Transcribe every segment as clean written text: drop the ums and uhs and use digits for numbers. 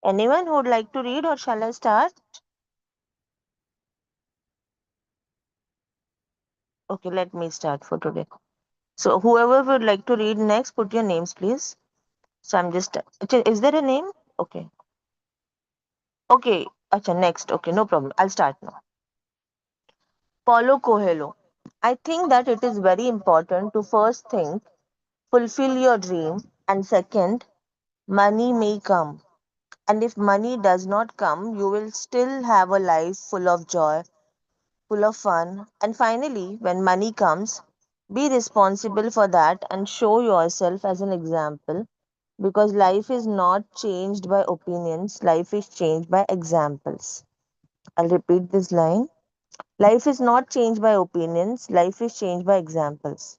Anyone who would like to read, or shall I start? Okay, let me start for today. So, whoever would like to read next, put your names, please. So, I'm just. Is there a name? Okay. Okay. Acha, next. Okay, no problem. I'll start now. Paulo Coelho. I think that it is very important to first think, fulfill your dream, and second, money may come. And if money does not come, you will still have a life full of joy, full of fun. And finally, when money comes, be responsible for that and show yourself as an example, because life is not changed by opinions, life is changed by examples. I'll repeat this line. Life is not changed by opinions, life is changed by examples.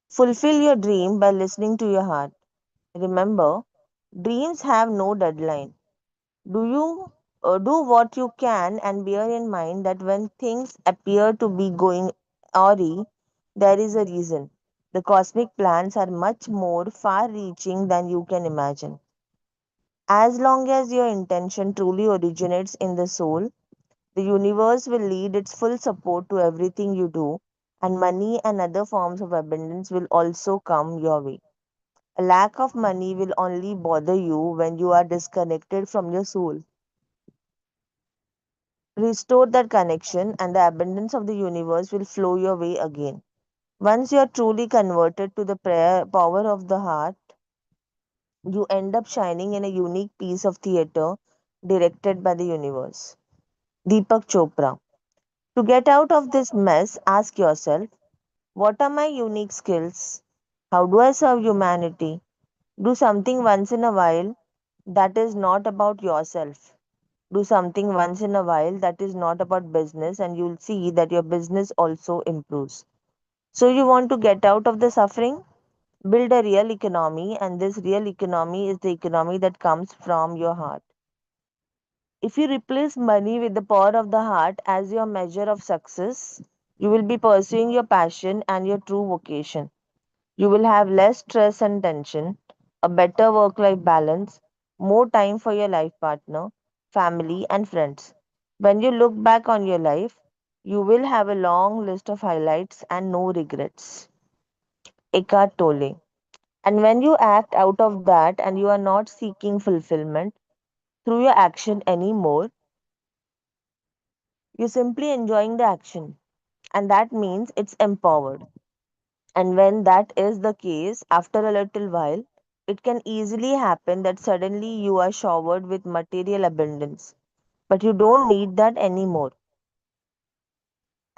Fulfill your dream by listening to your heart. Remember, dreams have no deadline. Do what you can and bear in mind that when things appear to be going awry, there is a reason. The cosmic plans are much more far reaching than you can imagine. As long as your intention truly originates in the soul, the universe will lead its full support to everything you do, and money and other forms of abundance will also come your way. A lack of money will only bother you when you are disconnected from your soul. Restore that connection, and the abundance of the universe will flow your way again. Once you are truly converted to the power of the heart, you end up shining in a unique piece of theater directed by the universe. Deepak Chopra. To get out of this mess, ask yourself, what are my unique skills? How do I serve humanity? Do something once in a while that is not about yourself. Do something once in a while that is not about business, and you'll see that your business also improves. So, you want to get out of the suffering? Build a real economy, and this real economy is the economy that comes from your heart. If you replace money with the power of the heart as your measure of success, you will be pursuing your passion and your true vocation. You will have less stress and tension, a better work life balance, more time for your life partner, family, and friends. When you look back on your life, you will have a long list of highlights and no regrets. Eckhart Tolle. And when you act out of that and you are not seeking fulfillment through your action anymore, you're simply enjoying the action. And that means it's empowered. And when that is the case, after a little while, it can easily happen that suddenly you are showered with material abundance. But you don't need that anymore.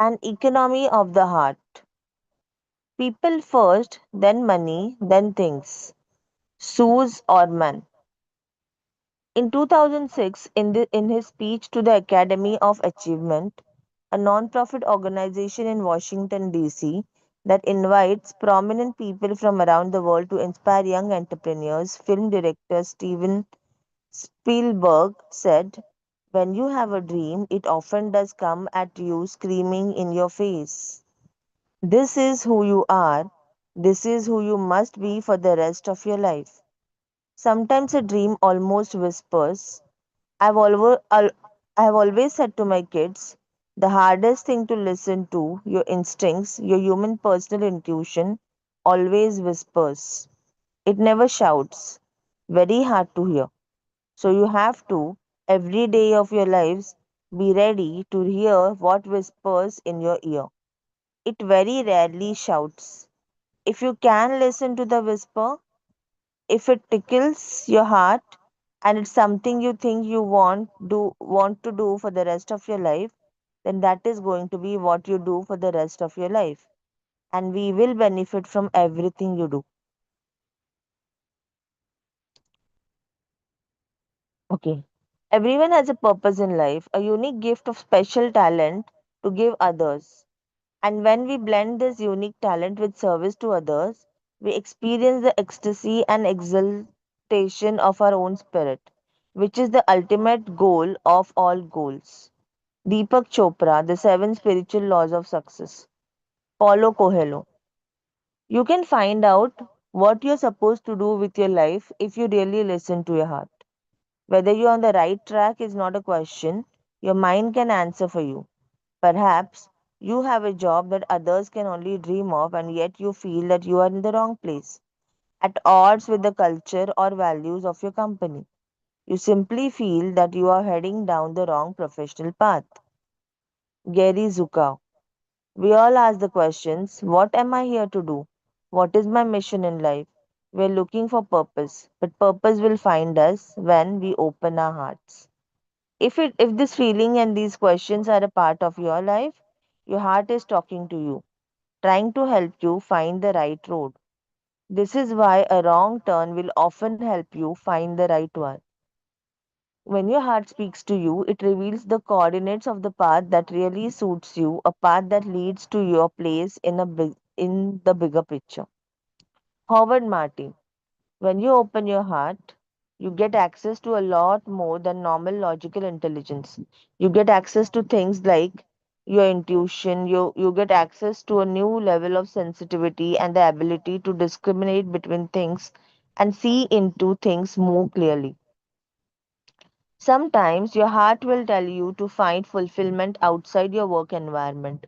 An economy of the heart. People first, then money, then things. Suze Orman. In 2006, in his speech to the Academy of Achievement, a non-profit organization in Washington, D.C., that invites prominent people from around the world to inspire young entrepreneurs, film director Steven Spielberg said, when you have a dream, it often does come at you screaming in your face. This is who you are. This is who you must be for the rest of your life. Sometimes a dream almost whispers, I have always said to my kids, the hardest thing to listen to, your instincts, your human personal intuition, always whispers. It never shouts. Very hard to hear. So you have to, every day of your lives, be ready to hear what whispers in your ear. It very rarely shouts. If you can listen to the whisper, if it tickles your heart and it's something you think you want to do for the rest of your life, then that is going to be what you do for the rest of your life, and we will benefit from everything you do. Okay, everyone has a purpose in life, a unique gift of special talent to give others, and when we blend this unique talent with service to others, we experience the ecstasy and exaltation of our own spirit, which is the ultimate goal of all goals. Deepak Chopra, The Seven Spiritual Laws of Success. Paulo Coelho. You can find out what you're supposed to do with your life if you really listen to your heart. Whether you're on the right track is not a question your mind can answer for you. Perhaps you have a job that others can only dream of, and yet you feel that you are in the wrong place, at odds with the culture or values of your company. You simply feel that you are heading down the wrong professional path. Gary Zukav. We all ask the questions: what am I here to do? What is my mission in life? We're looking for purpose, but purpose will find us when we open our hearts. If this feeling and these questions are a part of your life, your heart is talking to you, trying to help you find the right road. This is why a wrong turn will often help you find the right one. When your heart speaks to you, it reveals the coordinates of the path that really suits you, a path that leads to your place in the bigger picture. Howard Martin. When you open your heart, you get access to a lot more than normal logical intelligence. You get access to things like your intuition, you get access to a new level of sensitivity and the ability to discriminate between things and see into things more clearly. Sometimes your heart will tell you to find fulfillment outside your work environment.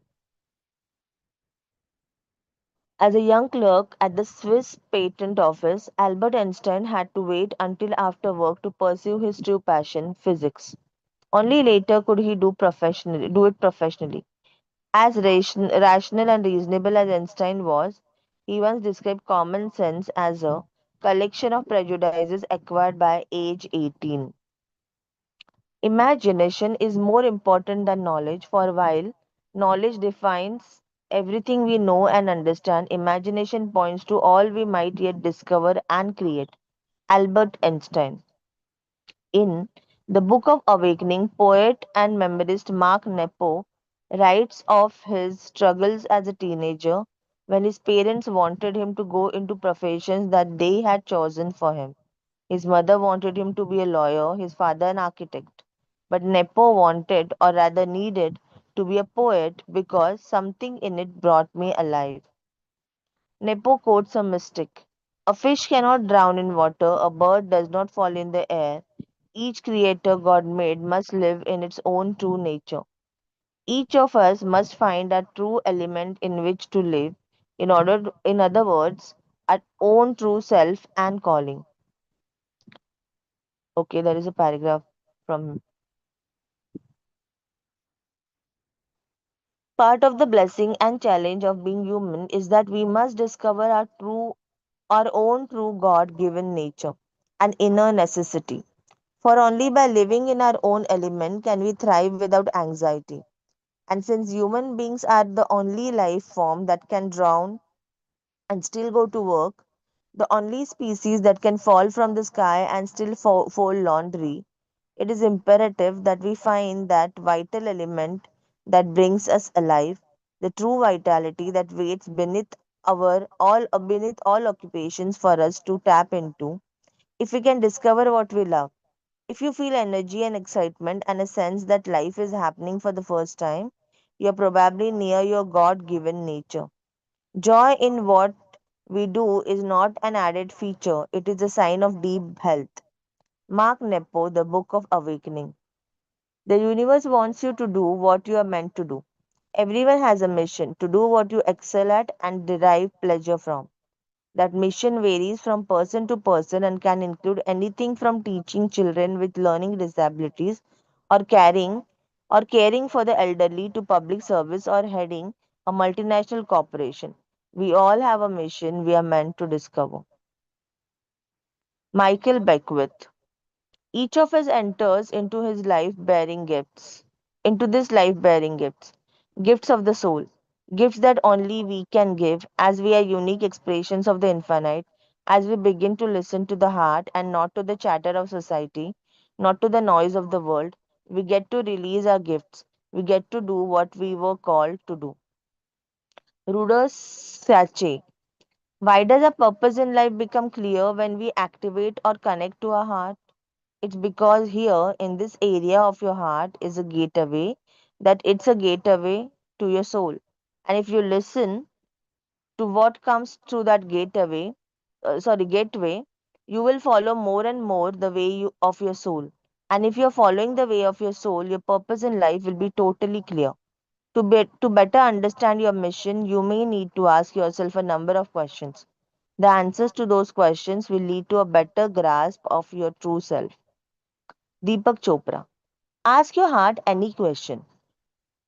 As a young clerk at the Swiss Patent Office, Albert Einstein had to wait until after work to pursue his true passion, physics. Only later could he do it professionally. As rational and reasonable as Einstein was, he once described common sense as a collection of prejudices acquired by age 18. Imagination is more important than knowledge, for while knowledge defines everything we know and understand, imagination points to all we might yet discover and create. Albert Einstein. In the Book of Awakening, poet and memoirist Mark Nepo writes of his struggles as a teenager when his parents wanted him to go into professions that they had chosen for him. His mother wanted him to be a lawyer, his father an architect. But Nepo wanted, or rather needed, to be a poet because something in it brought me alive. Nepo quotes a mystic: a fish cannot drown in water, a bird does not fall in the air. Each creator God made must live in its own true nature. Each of us must find a true element in which to live, in other words, our own true self and calling. Okay, there is a paragraph from part of the blessing and challenge of being human is that we must discover our own true God given nature, an inner necessity. For only by living in our own element can we thrive without anxiety. And since human beings are the only life form that can drown and still go to work, the only species that can fall from the sky and still fold laundry, it is imperative that we find that vital element that brings us alive, the true vitality that waits beneath all occupations for us to tap into. If we can discover what we love, if you feel energy and excitement and a sense that life is happening for the first time, you are probably near your God given nature. Joy in what we do is not an added feature, it is a sign of deep health. Mark Nepo, The Book of Awakening. The universe wants you to do what you are meant to do. Everyone has a mission to do what you excel at and derive pleasure from. That mission varies from person to person and can include anything from teaching children with learning disabilities or caring for the elderly to public service or heading a multinational corporation. We all have a mission we are meant to discover. Michael Beckwith. Each of us enters into this life bearing gifts, gifts of the soul, gifts that only we can give as we are unique expressions of the infinite, as we begin to listen to the heart and not to the chatter of society, not to the noise of the world. We get to release our gifts. We get to do what we were called to do. Rudolf Sache. Why does our purpose in life become clear when we activate or connect to our heart? It's because here in this area of your heart is a gateway, that it's a gateway to your soul. And if you listen to what comes through that gateway, You will follow more and more the way of your soul. And if you're following the way of your soul, your purpose in life will be totally clear. To better understand your mission, you may need to ask yourself a number of questions. The answers to those questions will lead to a better grasp of your true self. Deepak Chopra. Ask your heart any question.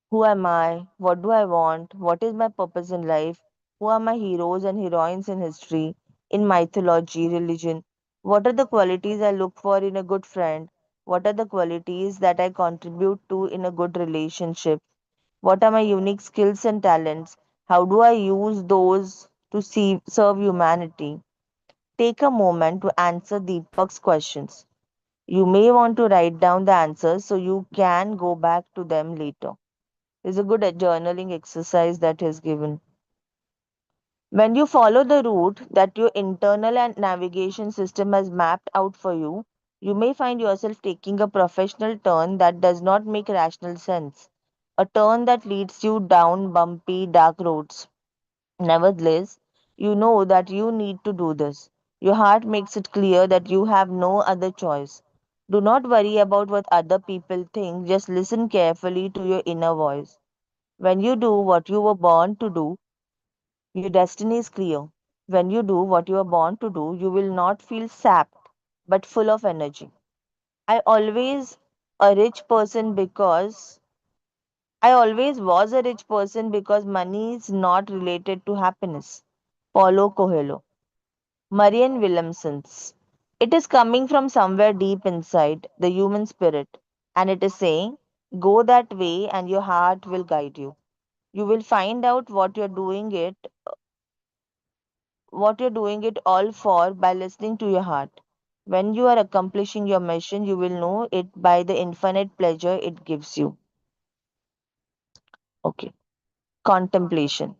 Who am I? What do I want? What is my purpose in life? Who are my heroes and heroines in history, in mythology, religion? What are the qualities I look for in a good friend? What are the qualities that I contribute to in a good relationship? What are my unique skills and talents? How do I use those to serve humanity? Take a moment to answer Deepak's questions. You may want to write down the answers so you can go back to them later. Is a good journaling exercise that is given. When you follow the route that your internal and navigation system has mapped out for you, you may find yourself taking a professional turn that does not make rational sense, a turn that leads you down bumpy, dark roads. Nevertheless, you know that you need to do this. Your heart makes it clear that you have no other choice. Do not worry about what other people think, just listen carefully to your inner voice. When you do what you were born to do, your destiny is clear. When you do what you are born to do, you will not feel sapped, but full of energy. I always a rich person because I always was a rich person because money is not related to happiness. Paulo Coelho. Marianne Williamson's. It is coming from somewhere deep inside the human spirit, and it is saying, go that way and your heart will guide you. You will find out what you're doing it all for by listening to your heart. When you are accomplishing your mission, you will know it by the infinite pleasure it gives you. Okay. Contemplation.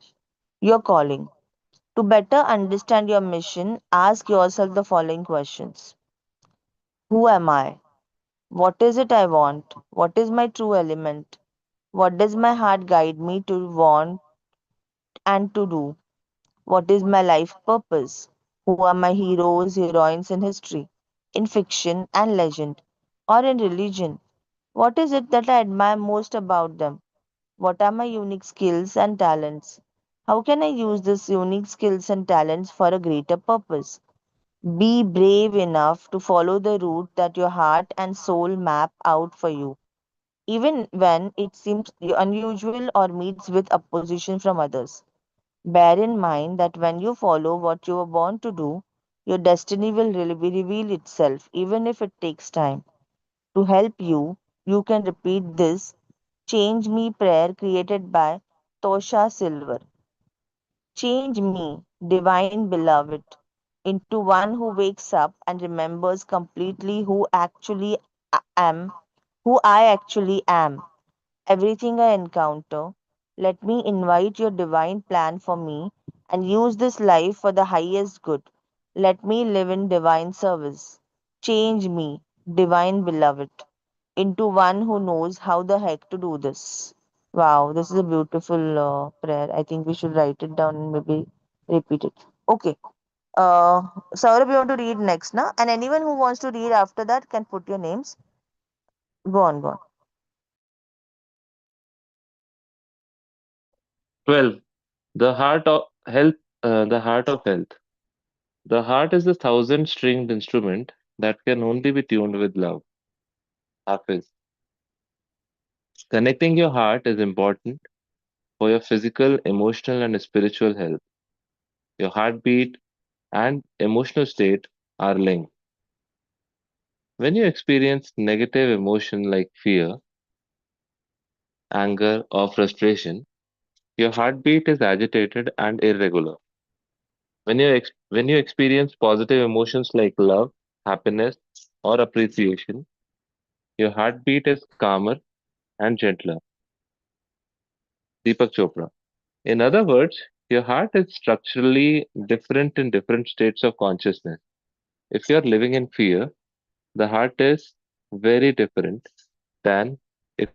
Your calling. To better understand your mission, ask yourself the following questions. Who am I? What is it I want? What is my true element? What does my heart guide me to want and to do? What is my life purpose? Who are my heroes, heroines in history, in fiction and legend, or in religion? What is it that I admire most about them? What are my unique skills and talents? How can I use these unique skills and talents for a greater purpose? Be brave enough to follow the route that your heart and soul map out for you, even when it seems unusual or meets with opposition from others. Bear in mind that when you follow what you were born to do, your destiny will reveal itself, even if it takes time. To help you, you can repeat this Change Me prayer created by Tosha Silver. Change me, divine beloved, into one who wakes up and remembers completely who I actually am. Everything I encounter, let me invite your divine plan for me and use this life for the highest good. Let me live in divine service. Change me, divine beloved, into one who knows how the heck to do this. Wow, this is a beautiful prayer. I think we should write it down and maybe repeat it. Okay. Uh, Saurabh, you want to read next, na? And anyone who wants to read after that can put your names. Go on, go on. 12. The heart of health. The heart of health. The heart is the thousand-stringed instrument that can only be tuned with love. Hafiz. Connecting your heart is important for your physical, emotional, and spiritual health. Your heartbeat and emotional state are linked. When you experience negative emotion like fear, anger, or frustration, your heartbeat is agitated and irregular. When you experience positive emotions like love, happiness, or appreciation, your heartbeat is calmer and gentler. Deepak Chopra. In other words, your heart is structurally different in different states of consciousness. If you are living in fear, the heart is very different than if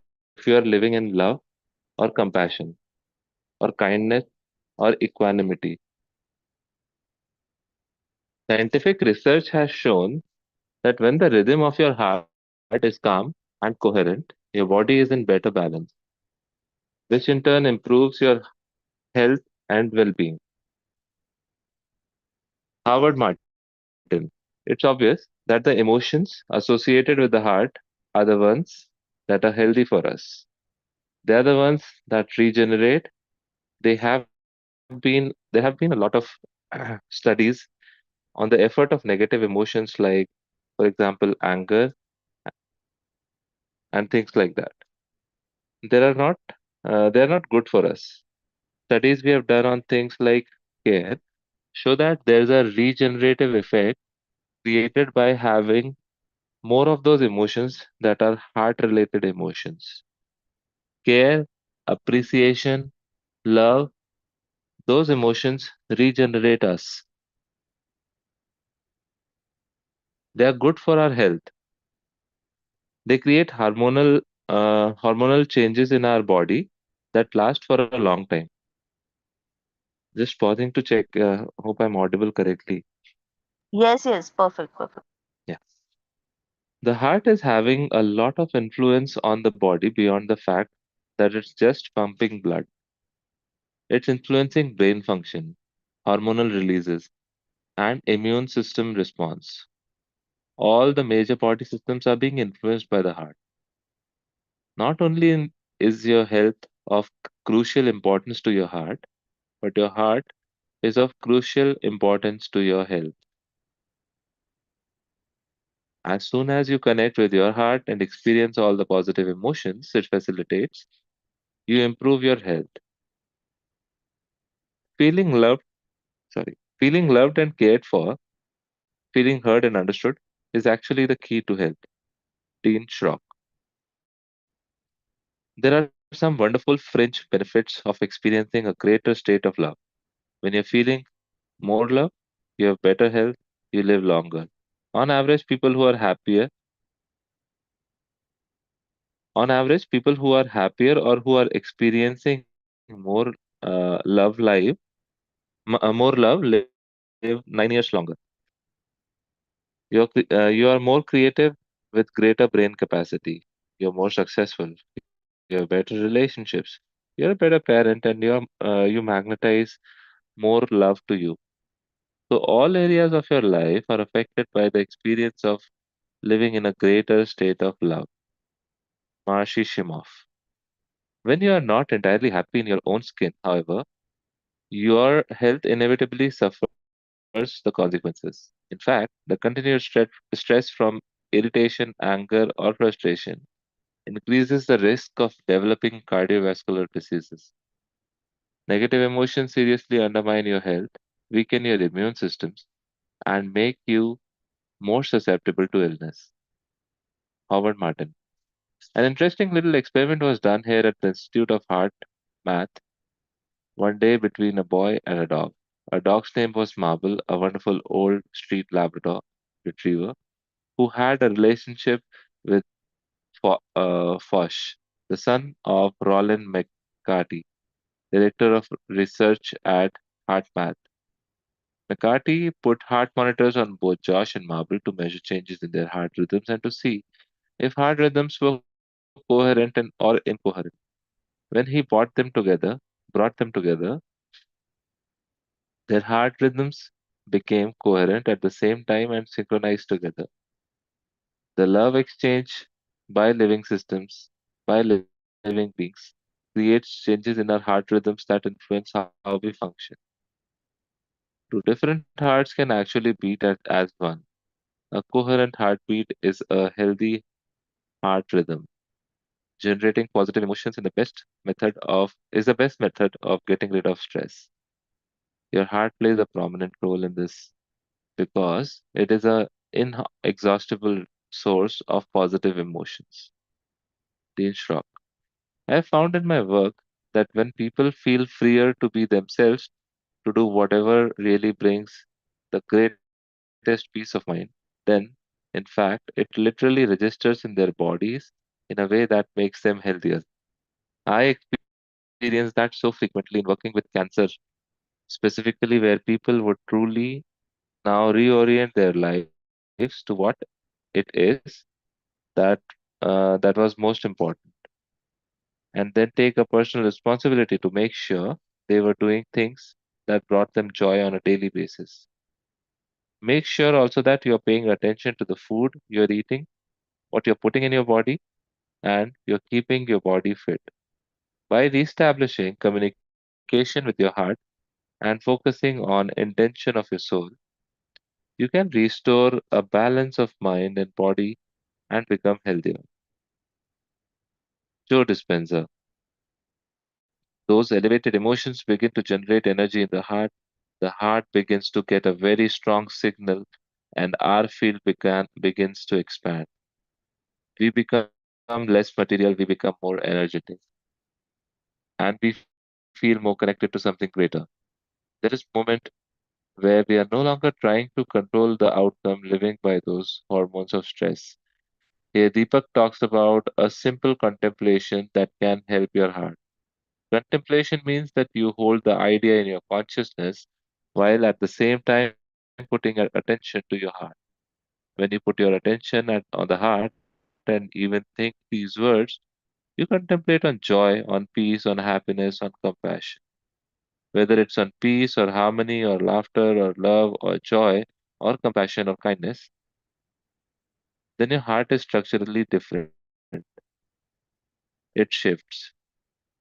you are living in love or compassion or kindness or equanimity. Scientific research has shown that when the rhythm of your heart is calm and coherent, your body is in better balance, which in turn improves your health and well being. Howard Martin. It's obvious that the emotions associated with the heart are the ones that are healthy for us. They are the ones that regenerate. There have been a lot of studies on the effort of negative emotions like, for example, anger and things like that. They are not they are not good for us. Studies we have done on things like care show that there's a regenerative effect created by having more of those emotions that are heart related emotions. Care, appreciation, love, those emotions regenerate us. They are good for our health. They create hormonal changes in our body that last for a long time. Just pausing to check. Hope I'm audible correctly. Yes, yes, perfect, perfect. Yeah. The heart is having a lot of influence on the body beyond the fact that it's just pumping blood. It's influencing brain function, hormonal releases, and immune system response. All the major body systems are being influenced by the heart. Not only is your health of crucial importance to your heart, but your heart is of crucial importance to your health. As soon as you connect with your heart and experience all the positive emotions it facilitates, you improve your health. Feeling loved, feeling loved and cared for, feeling heard and understood is actually the key to health. Dean Schrock. There are some wonderful fringe benefits of experiencing a greater state of love. When you're feeling more love, you have better health, you live longer. On average, people who are happier, on average, people who are happier or who are experiencing love life, more love, live 9 years longer. You are more creative with greater brain capacity. You're more successful. You have better relationships. You're a better parent, and you magnetize more love to you. So all areas of your life are affected by the experience of living in a greater state of love. Marshy Shimoff. When you are not entirely happy in your own skin, however, your health inevitably suffers the consequences. In fact, the continued stress from irritation, anger, or frustration increases the risk of developing cardiovascular diseases. Negative emotions seriously undermine your health, weaken your immune systems, and make you more susceptible to illness. Howard Martin. An interesting little experiment was done here at the Institute of Heart Math one day between a boy and a dog. A dog's name was Marble, a wonderful old street Labrador retriever who had a relationship with Foch, the son of Roland McCarty, director of research at HeartMath. McCarty put heart monitors on both Josh and Marble to measure changes in their heart rhythms and to see if heart rhythms were coherent or incoherent. When he brought them together, their heart rhythms became coherent at the same time and synchronized together. The love exchange by living systems, by living beings, creates changes in our heart rhythms that influence how we function. Two different hearts can actually beat as one. A coherent heartbeat is a healthy heart rhythm. Generating positive emotions is the best method of getting rid of stress. Your heart plays a prominent role in this because it is a inexhaustible source of positive emotions. Dean Schrock. I have found in my work that when people feel freer to be themselves, to do whatever really brings the greatest peace of mind, then, in fact, it literally registers in their bodies in a way that makes them healthier. I experience that so frequently in working with cancer, specifically where people would truly now reorient their lives to what it is that that was most important, and then take a personal responsibility to make sure they were doing things that brought them joy on a daily basis. Make sure also that you're paying attention to the food you're eating, what you're putting in your body, and you're keeping your body fit. By reestablishing communication with your heart and focusing on intention of your soul, you can restore a balance of mind and body and become healthier. Joe Dispenza. Those elevated emotions begin to generate energy in the heart. The heart begins to get a very strong signal, and our field begins to expand. We become less material, we become more energetic, and we feel more connected to something greater. There is moment where we are no longer trying to control the outcome living by those hormones of stress. Here, Deepak talks about a simple contemplation that can help your heart. Contemplation means that you hold the idea in your consciousness while at the same time putting attention to your heart. When you put your attention on the heart and even think these words, you contemplate on joy, on peace, on happiness, on compassion. Whether it's on peace or harmony or laughter or love or joy or compassion or kindness, then your heart is structurally different. It shifts.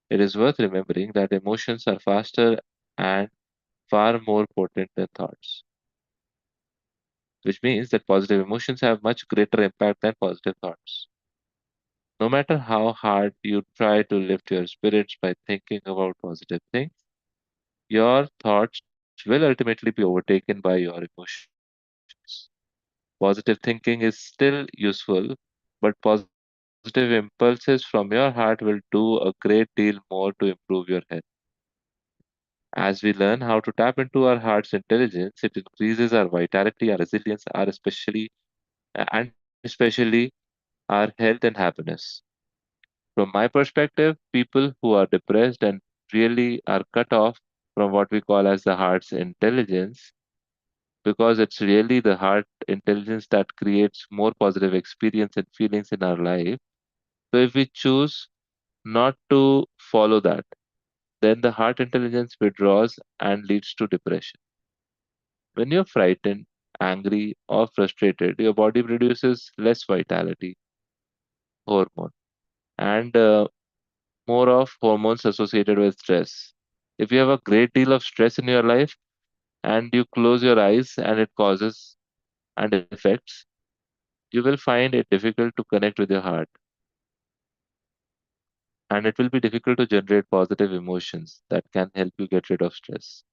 It is worth remembering that emotions are faster and far more potent than thoughts, which means that positive emotions have much greater impact than positive thoughts. No matter how hard you try to lift your spirits by thinking about positive things, your thoughts will ultimately be overtaken by your emotions. Positive thinking is still useful, but positive impulses from your heart will do a great deal more to improve your health. As we learn how to tap into our heart's intelligence, it increases our vitality, our resilience, and especially our health and happiness. From my perspective, people who are depressed and really are cut off from what we call as the heart's intelligence, because it's really the heart intelligence that creates more positive experience and feelings in our life. So if we choose not to follow that, then the heart intelligence withdraws and leads to depression. When you're frightened, angry, or frustrated, your body produces less vitality hormone and more of hormones associated with stress. If you have a great deal of stress in your life and you close your eyes and it causes and affects, you will find it difficult to connect with your heart, and it will be difficult to generate positive emotions that can help you get rid of stress.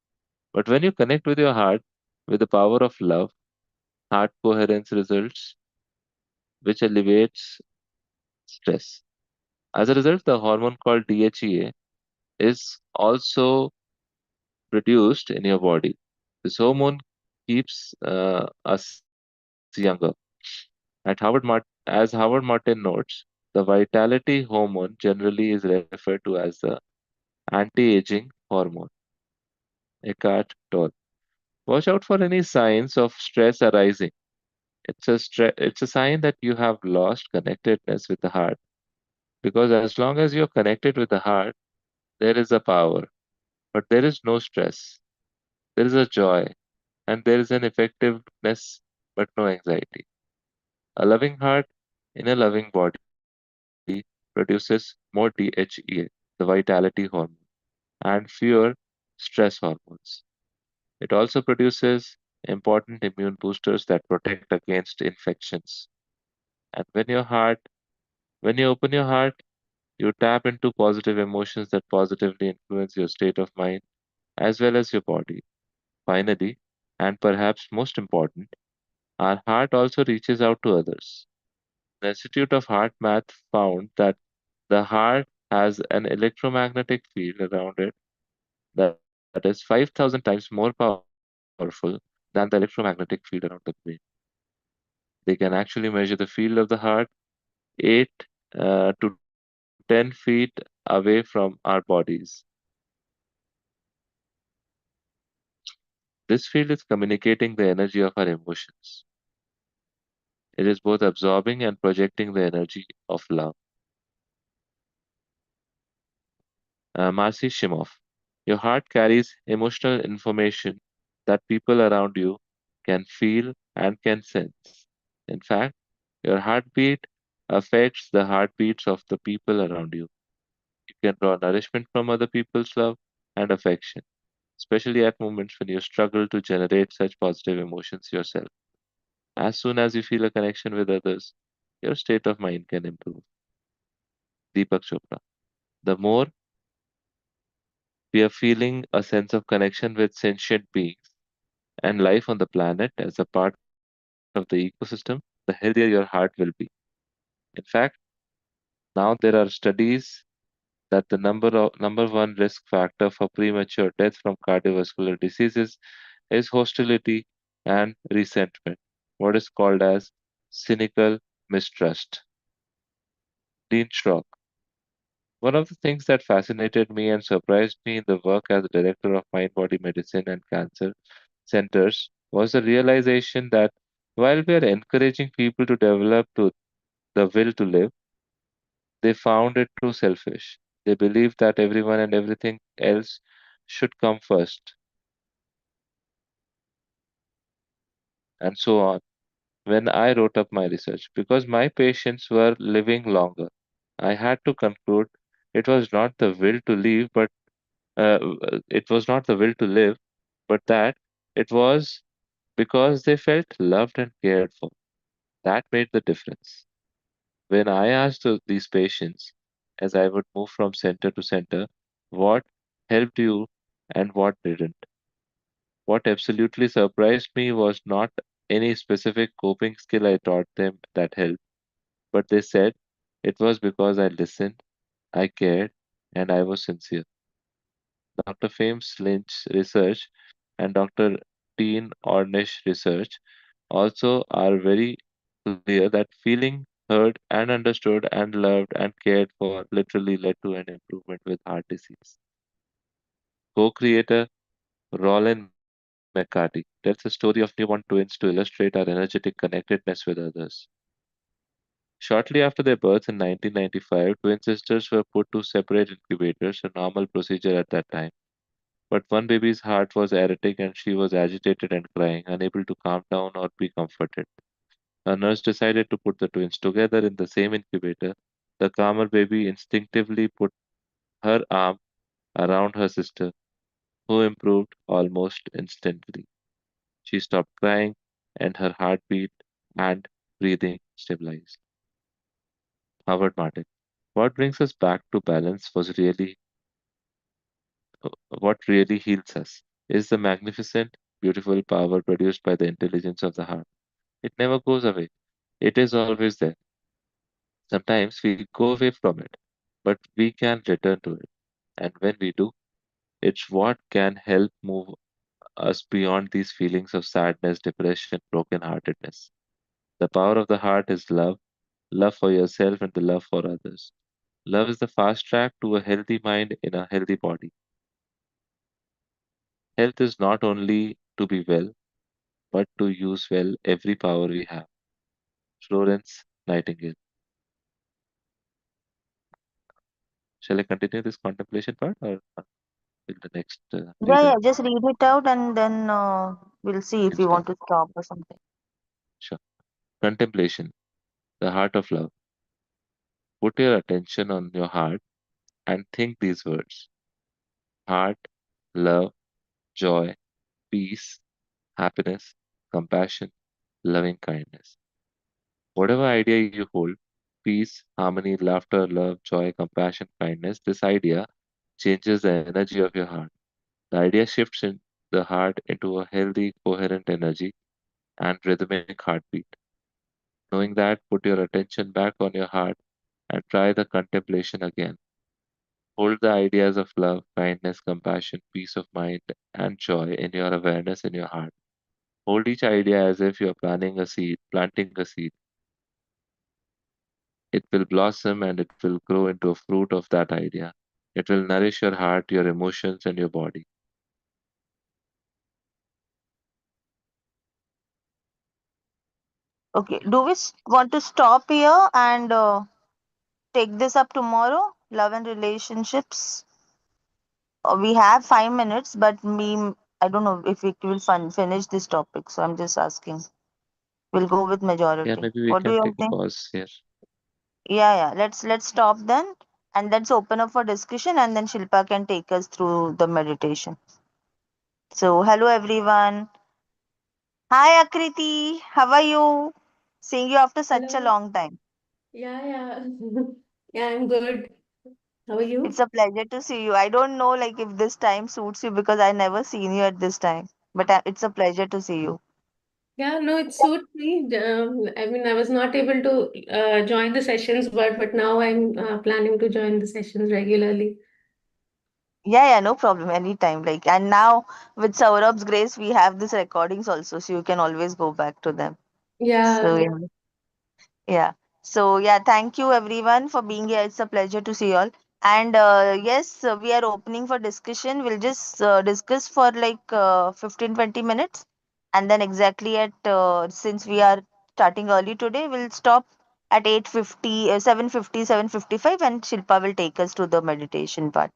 But when you connect with your heart with the power of love, heart coherence results, which alleviates stress. As a result, the hormone called DHEA is also produced in your body. This hormone keeps us younger. As Howard Martin notes, the vitality hormone generally is referred to as the anti-aging hormone, Eckhart Tolle. Watch out for any signs of stress arising. It's a sign that you have lost connectedness with the heart. Because as long as you're connected with the heart, there is a power, but there is no stress. There is a joy, and there is an effectiveness, but no anxiety. A loving heart in a loving body produces more DHEA, the vitality hormone, and fewer stress hormones. It also produces important immune boosters that protect against infections. And when you open your heart, you tap into positive emotions that positively influence your state of mind as well as your body. Finally, and perhaps most important, our heart also reaches out to others. The Institute of Heart Math found that the heart has an electromagnetic field around it that is 5,000 times more powerful than the electromagnetic field around the brain. They can actually measure the field of the heart 8 to 10 feet away from our bodies. This field is communicating the energy of our emotions. It is both absorbing and projecting the energy of love. Marcy Shimoff. Your heart carries emotional information that people around you can feel and can sense. In fact, your heartbeat affects the heartbeats of the people around you. You can draw nourishment from other people's love and affection, especially at moments when you struggle to generate such positive emotions yourself. As soon as you feel a connection with others, your state of mind can improve. Deepak Chopra. The more we are feeling a sense of connection with sentient beings and life on the planet as a part of the ecosystem, the healthier your heart will be. In fact, now there are studies that the number one risk factor for premature death from cardiovascular diseases is hostility and resentment, what is called as cynical mistrust. Dean Schrock. One of the things that fascinated me and surprised me in the work as director of mind body medicine and cancer centers was the realization that while we are encouraging people to develop the will to live, they found it too selfish. They believed that everyone and everything else should come first, and so on. When I wrote up my research, because my patients were living longer, I had to conclude it was not the will to live, it was not the will to live, but that it was because they felt loved and cared for. That made the difference. When I asked these patients, as I would move from center to center, what helped you and what didn't, what absolutely surprised me was not any specific coping skill I taught them that helped, but they said it was because I listened, I cared, and I was sincere. Dr. Fames Lynch's research and Dr. Dean Ornish research also are very clear that feeling heard and understood and loved and cared for literally led to an improvement with heart disease. Co-creator Roland McCarty tells the story of newborn twins to illustrate our energetic connectedness with others. Shortly after their birth in 1995, twin sisters were put to separate incubators, a normal procedure at that time. But one baby's heart was erratic and she was agitated and crying, unable to calm down or be comforted. A nurse decided to put the twins together in the same incubator. The calmer baby instinctively put her arm around her sister, who improved almost instantly. She stopped crying, and her heartbeat and breathing stabilized. Howard Martin. What brings us back to balance was what really heals us is the magnificent, beautiful power produced by the intelligence of the heart. It never goes away. It is always there. Sometimes we go away from it, but we can return to it. And when we do, it's what can help move us beyond these feelings of sadness, depression, brokenheartedness. The power of the heart is love, love for yourself and the love for others. Love is the fast track to a healthy mind in a healthy body. Health is not only to be well, but to use well every power we have. Florence Nightingale. Shall I continue this contemplation part or will the next Yeah, reader? yeah, just read it out and then we'll see if Can you start. want to stop or something. Sure. Contemplation, the heart of love. Put your attention on your heart and think these words: heart, love, joy, peace, happiness, compassion, loving kindness. Whatever idea you hold, peace, harmony, laughter, love, joy, compassion, kindness, this idea changes the energy of your heart. The idea shifts in the heart into a healthy, coherent energy and rhythmic heartbeat. Knowing that, put your attention back on your heart and try the contemplation again. Hold the ideas of love, kindness, compassion, peace of mind, and joy in your awareness in your heart. Hold each idea as if you're planting a seed. It will blossom and it will grow into a fruit of that idea. It will nourish your heart, your emotions, and your body. Okay. Do we want to stop here and take this up tomorrow? Love and relationships. We have 5 minutes, but I don't know if we will finish this topic. So I'm just asking. We'll go with Yeah, majority. maybe we What do can you all take a think? pause here. Yeah, yeah. Let's stop then, and let's open up for discussion, and then Shilpa can take us through the meditation. So, hello everyone. Hi Akriti, how are you? Seeing you after such a Hello. long time. Yeah, yeah. Yeah, I'm good. How are It's you? a pleasure to see you. I don't know like if this time suits you because I never seen you at this time, but it's a pleasure to see you. Yeah, no, it suits me. I mean, I was not able to join the sessions, but now I'm planning to join the sessions regularly. Yeah, yeah, no problem. Anytime. Like, and now with Saurabh's grace, we have these recordings also, so you can always go back to them. So Yeah, yeah. Yeah. So yeah, thank you everyone for being here. It's a pleasure to see you all. And yes, we are opening for discussion. We'll just discuss for like 15-20 minutes, and then exactly at since we are starting early today, we'll stop at 8:50, 7:50, 7:55, and Shilpa will take us to the meditation part.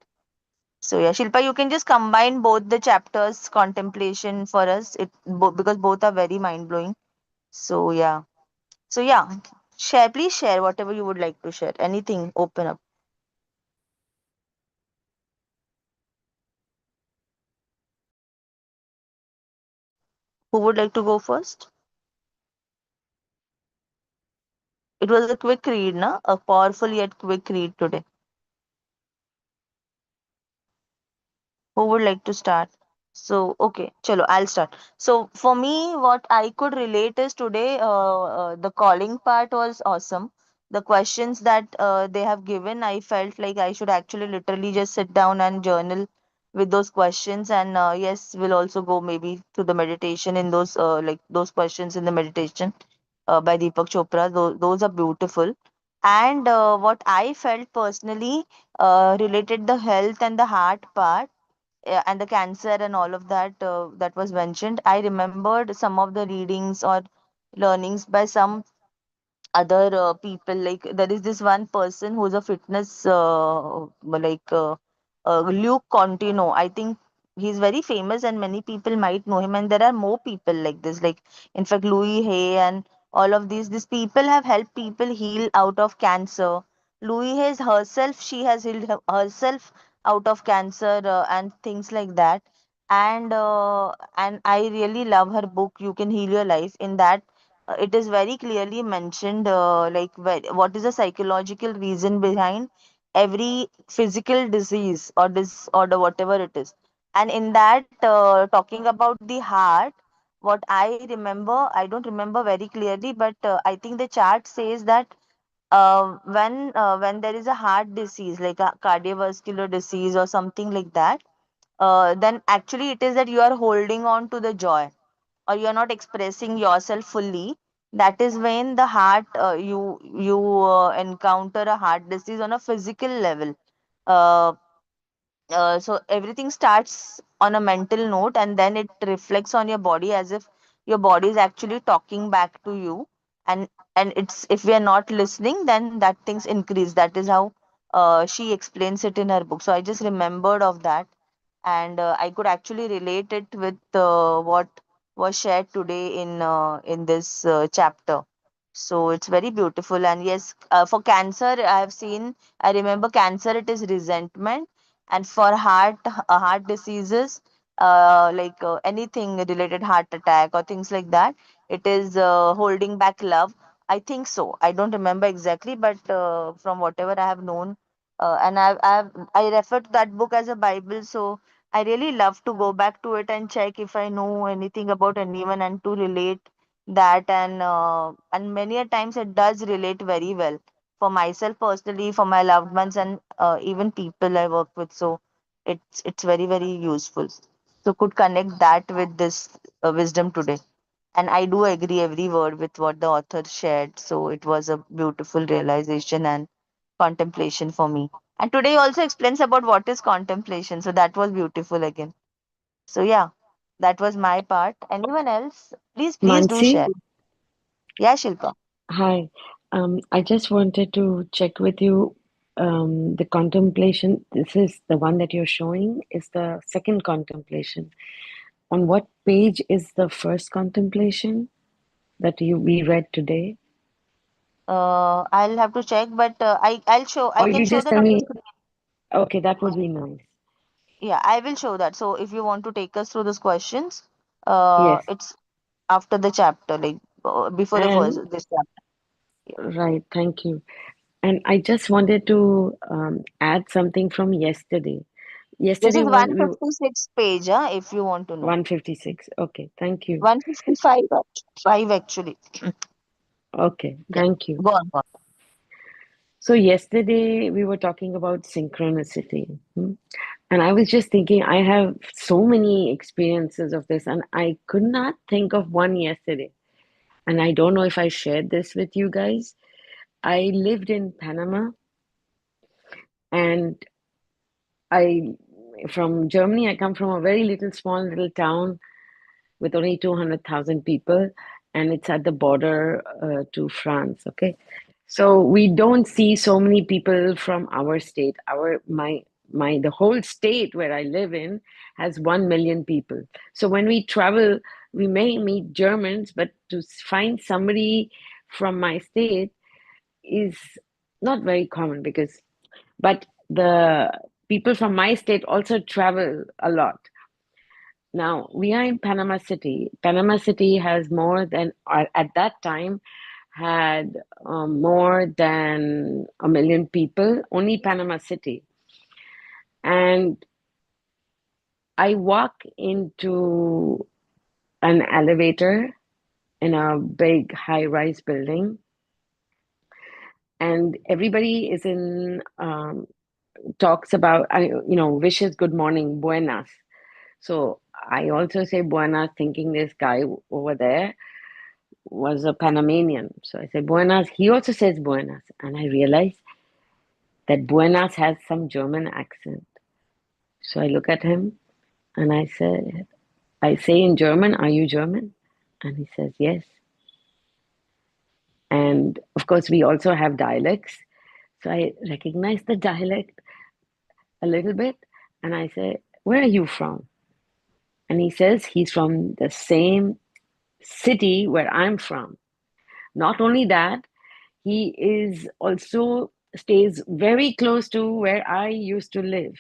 So yeah, Shilpa, you can just combine both the chapters contemplation for us. Because both are very mind blowing. So yeah. So yeah, please share whatever you would like to share. Anything, open up. Who would like to go first? It was a quick read, na? A powerful yet quick read today. Who would like to start? So, okay, chalo, I'll start. So, for me, what I could relate is today, the calling part was awesome. The questions that they have given, I felt like I should actually literally just sit down and journal with those questions. And yes, we'll also go maybe to the meditation in those, like those questions in the meditation by Deepak Chopra. Those are beautiful. And what I felt personally related the health and the heart part and the cancer and all of that that was mentioned. I remembered some of the readings or learnings by some other people. Like there is this one person who's a fitness Luke Contino. I think he's very famous and many people might know him, and there are more people like this, like in fact Louis Hay and all of these people have helped people heal out of cancer. Louis Hayes herself, she has healed herself out of cancer and things like that. And I really love her book You Can Heal Your Life. In that it is very clearly mentioned what is the psychological reason behind every physical disease or disorder whatever it is. And in that talking about the heart, what I remember, I don't remember very clearly, but I think the chart says that when there is a heart disease like a cardiovascular disease or something like that, then actually it is that you are holding on to the joy or you're not expressing yourself fully. That is when the heart you encounter a heart disease on a physical level. uh, so everything starts on a mental note and then it reflects on your body as if your body is actually talking back to you. And it's if we are not listening, then that things increase. That is how she explains it in her book. So I just remembered of that, and I could actually relate it with what was shared today in this chapter. So it's very beautiful. And yes, for cancer, I have seen. I remember cancer. It is resentment, and for heart diseases, anything related heart attack or things like that, it is holding back love. I think so. I don't remember exactly, but from whatever I have known, I refer to that book as a Bible. So I really love to go back to it and check if I know anything about anyone and to relate that. And many a times it does relate very well for myself personally, for my loved ones, and even people I work with. So it's very very useful. So could connect that with this wisdom today. And I do agree every word with what the author shared. So it was a beautiful realization and contemplation for me. And today also explains about what is contemplation. So that was beautiful again. So yeah, that was my part. Anyone else? Please do Mansi, share. Yeah, Shilpa. Hi. I just wanted to check with you. The contemplation, this is the one that you're showing, is the second contemplation. On what page is the first contemplation that we read today? I'll have to check, but I Or can you show just that tell on the me, screen. okay, that would be nice. Yeah, I will show that. So if you want to take us through these questions, Yes. it's after the chapter, like before the And, first this chapter. Yeah. right, thank you. And I just wanted to add something from yesterday. This Yesterday is was we 156 page, if you want to know. 156. Okay, thank you. 155 five actually. Okay, Yeah. thank you. Go on. Go on. So yesterday we were talking about synchronicity. And I was just thinking, I have so many experiences of this, and I could not think of one yesterday. And I don't know if I shared this with you guys. I lived in Panama, and I, from Germany, I come from a very little, small little town with only 200,000 people, and it's at the border to France. Okay, so we don't see so many people from our state. The whole state where I live in has 1 million people. So when we travel, we may meet Germans, but to find somebody from my state is not very common because, but the people from my state also travel a lot. Now, we are in Panama City. Panama City has more than, at that time, had more than 1 million people, only Panama City. And I walk into an elevator in a big high-rise building, and everybody is in, talks about, wishes good morning, buenas. So I also say buenas, thinking this guy over there was a Panamanian. So I said, Buenas. He also says Buenas. And I realized that Buenas has some German accent. So I look at him and I say in German, Are you German? And he says, Yes. And of course, we also have dialects. So I recognize the dialect a little bit. And I say, Where are you from? And he says he's from the same city where I'm from. Not only that, he is also stays very close to where I used to live.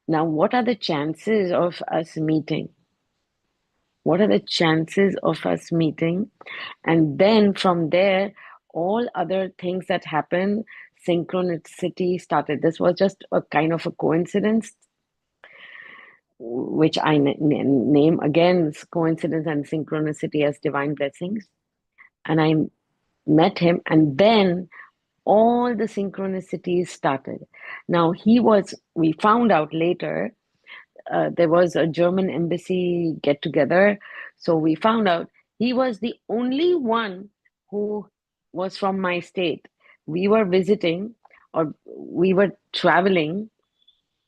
Now, what are the chances of us meeting? What are the chances of us meeting? And then from there, all other things that happen, synchronicity started. This was just a kind of a coincidence, which I name again coincidence and synchronicity as divine blessings. And I met him, and then all the synchronicities started. Now, we found out later, there was a German embassy get together. So we found out he was the only one who was from my state. We were visiting or we were traveling.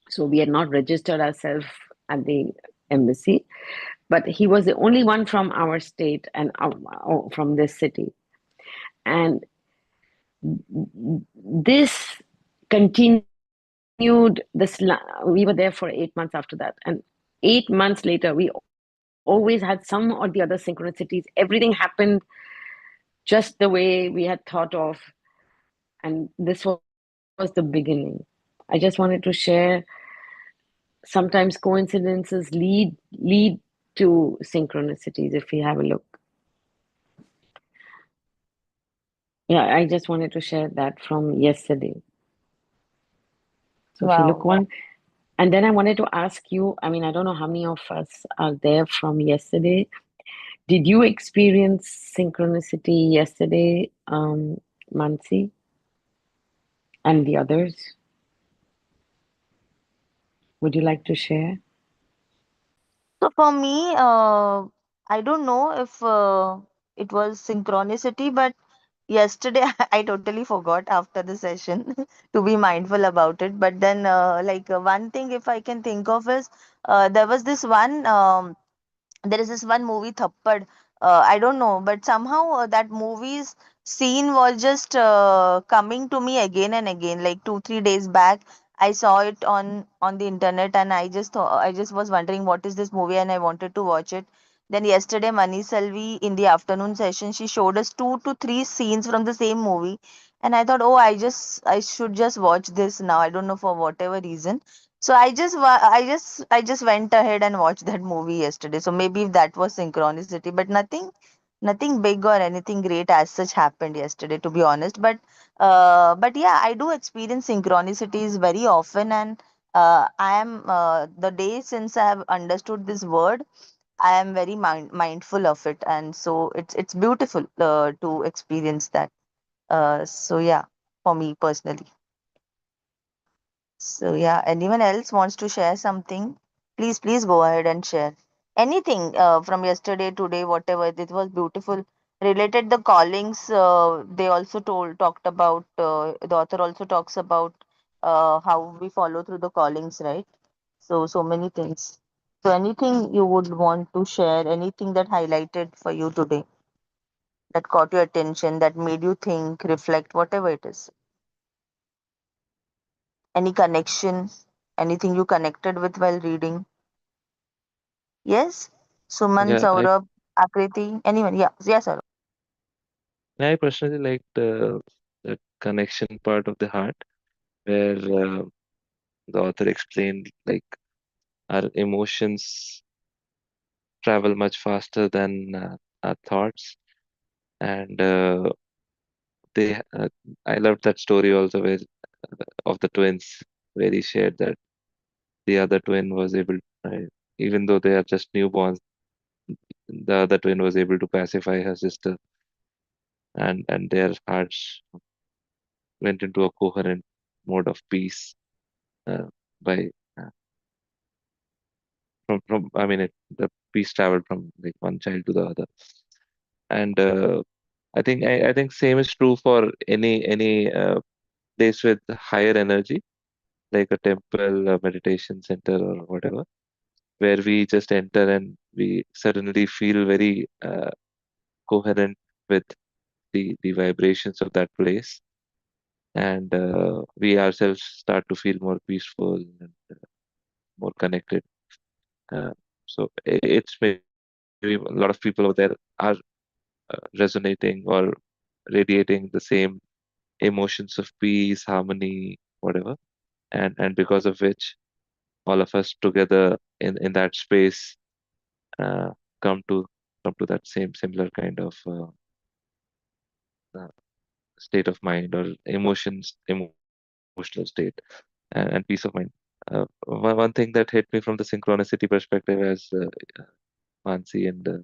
So we had not registered ourselves at the embassy, but he was the only one from our state and from this city. And this continued we were there for 8 months after that, and 8 months later we always had some or the other synchronicities. Everything happened just the way we had thought of, and this was the beginning. I just wanted to share, sometimes coincidences lead to synchronicities if we have a look. Yeah, I just wanted to share that from yesterday. So if you look Wow. one, and then I wanted to ask you, I mean, I don't know how many of us are there from yesterday. Did you experience synchronicity yesterday, Mansi, and the others? Would you like to share? So for me, I don't know if it was synchronicity, but yesterday I totally forgot after the session to be mindful about it. But then, one thing if I can think of is there was this one. There is this one movie Thappad. I don't know, but somehow that movie's scene was just coming to me again and again. Like 2 3 days back, I saw it on the internet, and I just was wondering what is this movie, and I wanted to watch it. Then yesterday, Mani Salvi in the afternoon session, she showed us 2 to 3 scenes from the same movie, and I thought, oh, I should just watch this now. I don't know for whatever reason. So I just went ahead and watched that movie yesterday. So maybe that was synchronicity, but nothing big or anything great as such happened yesterday, to be honest. But yeah, I do experience synchronicities very often, and I am the day since I have understood this word, I am very mindful of it, and so it's beautiful to experience that. So yeah, for me personally. So yeah, anyone else wants to share something? Please go ahead and share anything from yesterday, today, whatever. It was beautiful. Related the callings, they also talked about. The author also talks about how we follow through the callings, right? So many things. So anything you would want to share? Anything that highlighted for you today that caught your attention, that made you think, reflect, whatever it is. Any connection? Anything you connected with while reading? Yes? Suman, Yeah, Saurabh, Akriti, anyone? Yeah, yes, sir. I personally like the connection part of the heart, where the author explained like our emotions travel much faster than our thoughts, and I loved that story also, where of the twins, where he shared that the other twin was able, even though they are just newborns, the other twin was able to pacify her sister, and their hearts went into a coherent mode of peace uh, by uh, from I mean the peace traveled from like one child to the other, and I think same is true for any place with higher energy, like a temple, a meditation center, or whatever, where we just enter and we suddenly feel very coherent with the vibrations of that place, and we ourselves start to feel more peaceful and more connected. Uh, it's maybe a lot of people over there are resonating or radiating the same emotions of peace, harmony, whatever, and because of which all of us together in that space uh, come to come to that same similar kind of uh, state of mind or emotional state and peace of mind. One thing that hit me from the synchronicity perspective as Mansi and uh,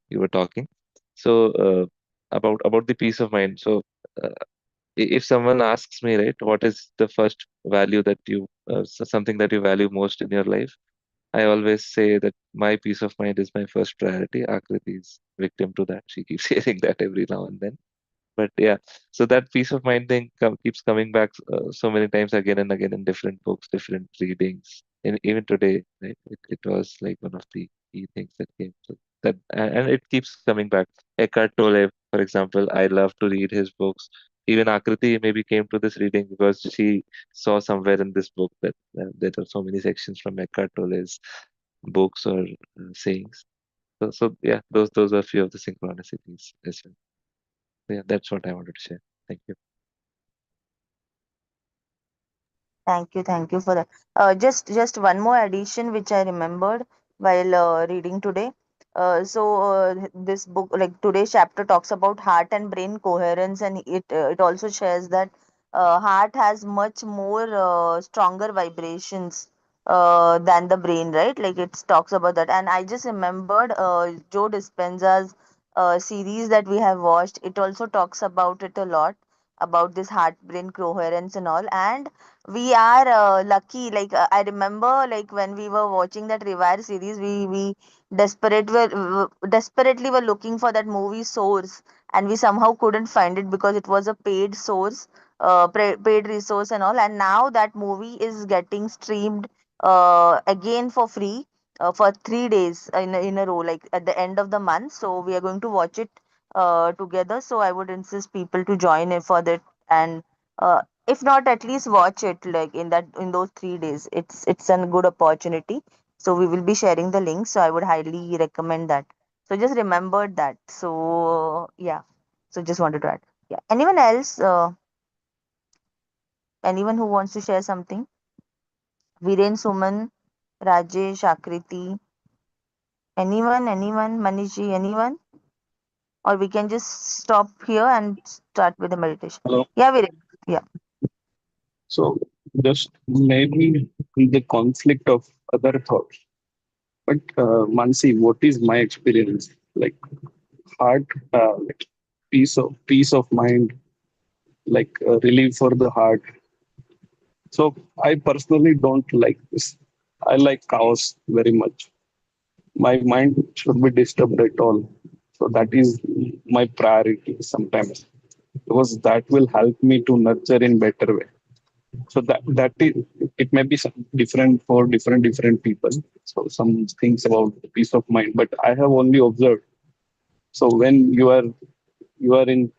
you were talking. So about the peace of mind. So uh, if someone asks me, right, what is the first value that something that you value most in your life? I always say that my peace of mind is my first priority. Akriti is victim to that. She keeps hearing that every now and then. But yeah, so that peace of mind thing keeps coming back so many times again and again in different books, different readings. And even today, right, it was like one of the key things that came. So and it keeps coming back. Eckhart Tolle, for example, I love to read his books. Even Akriti maybe came to this reading because she saw somewhere in this book that there are so many sections from Eckhart Tolle's books or sayings. So yeah, those are a few of the synchronicities as well. Yeah, that's what I wanted to share. Thank you. Thank you for that. Just one more addition which I remembered while reading today. This book, like today's chapter, talks about heart and brain coherence, and it also shares that heart has much more stronger vibrations than the brain, right? Like it talks about that, and I just remembered Joe Dispenza's series that we have watched. It also talks about it a lot, about this heart brain coherence and all, and we are lucky. Like I remember, like when we were watching that Rewire series, we desperately were looking for that movie Source, and we somehow couldn't find it because it was a paid source, paid resource and all. And now that movie is getting streamed again for free. for 3 days in a row, like at the end of the month. So we are going to watch it together. So I would insist people to join in for that, and if not, at least watch it like in those 3 days. It's a good opportunity. So we will be sharing the link. So I would highly recommend that. So just remember that. So yeah. So just wanted to add. Yeah. Anyone else? Anyone who wants to share something? Viren, Suman, Rajesh, Akriti. Anyone, Manishji, anyone? Or we can just stop here and start with the meditation. Hello. Yeah, Viren. Yeah. So just maybe the conflict of other thoughts. But Mansi, what is my experience? Like heart, like peace of mind, like relief for the heart. So I personally don't like this. I like chaos very much. My mind should be disturbed at all. So that is my priority sometimes because that will help me to nurture in better way. So that is, it may be different for different people. So some things about peace of mind, but I have only observed. So when you are in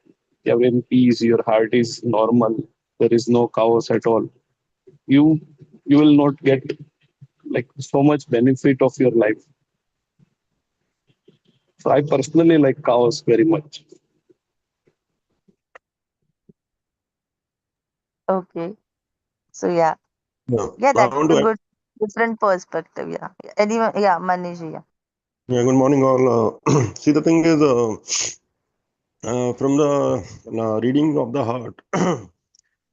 peace, your heart is normal. There is no chaos at all. You you will not get like so much benefit of your life. So I personally like chaos very much. Okay. So yeah. Yeah, Yeah, I that's want a to add. good different perspective. Yeah. Anyone? Yeah, Manishji. Yeah. Yeah, good morning, all. See, the thing is, from the reading of the heart,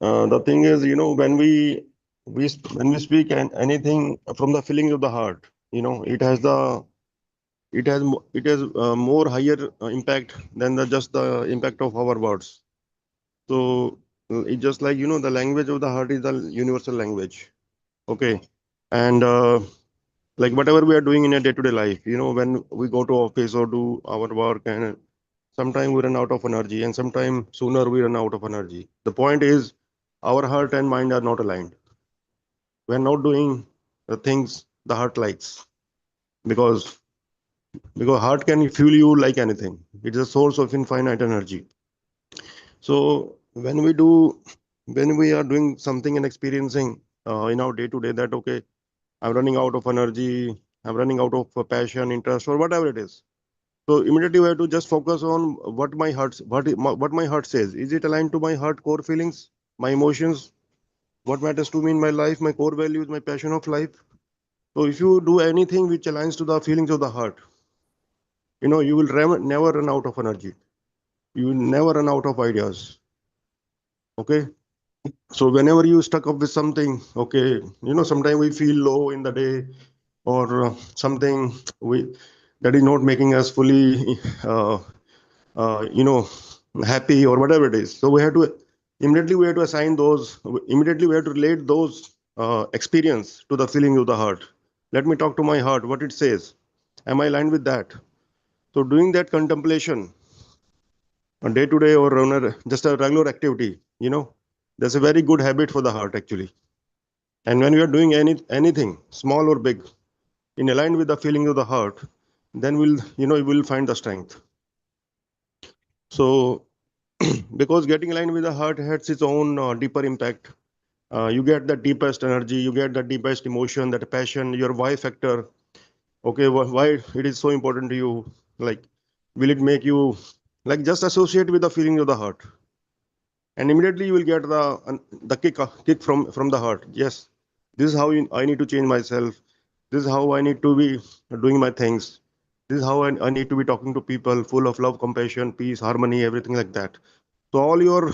the thing is, when we speak and anything from the feelings of the heart, it has more higher impact than the just the impact of our words. So it's just like the language of the heart is the universal language. Okay, and like whatever we are doing in a day-to-day life, when we go to office or do our work, and sometimes we run out of energy, and sometimes sooner we run out of energy. The point is, our heart and mind are not aligned. We are not doing the things the heart likes, because heart can fuel you like anything. It's a source of infinite energy. So when we are doing something and experiencing in our day-to-day that, okay, I'm running out of energy, I'm running out of passion, interest, or whatever it is. So immediately we have to just focus on what my heart says. Is it aligned to my heart core feelings, my emotions, what matters to me in my life, my core values, my passion of life? So if you do anything which aligns to the feelings of the heart, you will never run out of energy. You will never run out of ideas. Okay. So whenever you stuck up with something, okay, sometimes we feel low in the day, or something we that is not making us fully uh, you know happy, or whatever it is. So we have to assign those immediately we have to relate those experience to the feeling of the heart. Let me talk to my heart, what it says. Am I aligned with that? So doing that contemplation on day to day, or on just a regular activity, that's a very good habit for the heart, actually. And when we are doing anything small or big in aligned with the feeling of the heart, then you will find the strength. So because getting aligned with the heart has its own deeper impact. You get the deepest energy, you get the deepest emotion, that passion, your why factor. Okay, why it is so important to you? Like, will it make you like just associate with the feeling of the heart, and immediately you will get the kick from the heart. Yes, this is how I need to change myself. This is how I need to be doing my things. This is how I need to be talking to people, full of love, compassion, peace, harmony, everything like that. So all your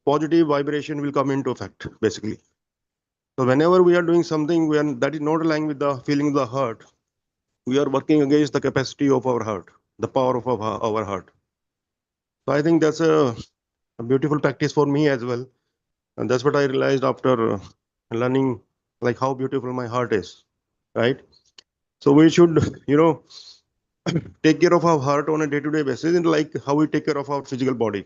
positive vibration will come into effect, basically. So whenever we are doing something when that is not aligned with the feeling of the heart, we are working against the capacity of our heart, the power of our heart. So I think that's a beautiful practice for me as well. And that's what I realized after learning like how beautiful my heart is, right? So we should, take care of our heart on a day-to-day basis, and like how we take care of our physical body,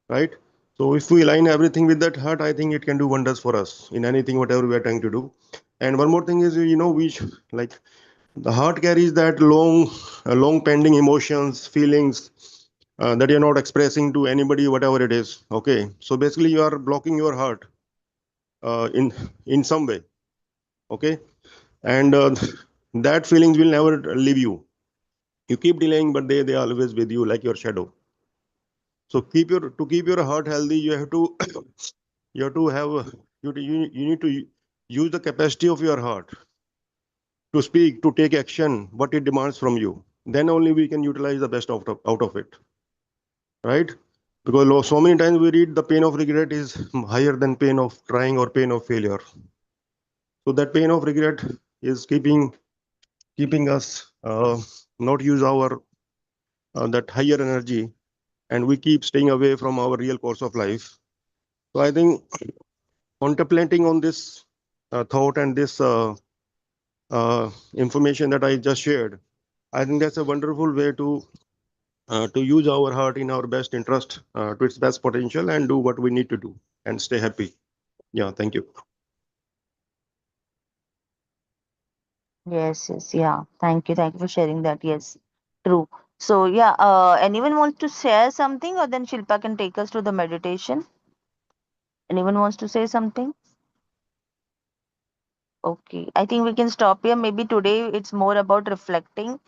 right? So if we align everything with that heart, I think it can do wonders for us in anything, whatever we are trying to do. And one more thing is, like the heart carries that long pending emotions, feelings that you're not expressing to anybody, whatever it is. Okay, so basically you are blocking your heart in some way. Okay, and that feelings will never leave you. You keep delaying, but they are always with you, like your shadow. So keep your heart healthy. You have to you have to have you need to use the capacity of your heart to speak, to take action, what it demands from you. Then only we can utilize the best out of it, right? Because so many times we read the pain of regret is higher than pain of trying or pain of failure. So that pain of regret is keeping us not use our that higher energy, and we keep staying away from our real course of life. So I think contemplating on this thought and this information that I just shared, I think that's a wonderful way to use our heart in our best interest, to its best potential, and do what we need to do and stay happy. Yeah, thank you. Yes, yes, yeah. Thank you for sharing that. Yes, true. So yeah, anyone wants to share something, or then Shilpa can take us to the meditation? Anyone wants to say something? Okay, I think we can stop here. Maybe today it's more about reflecting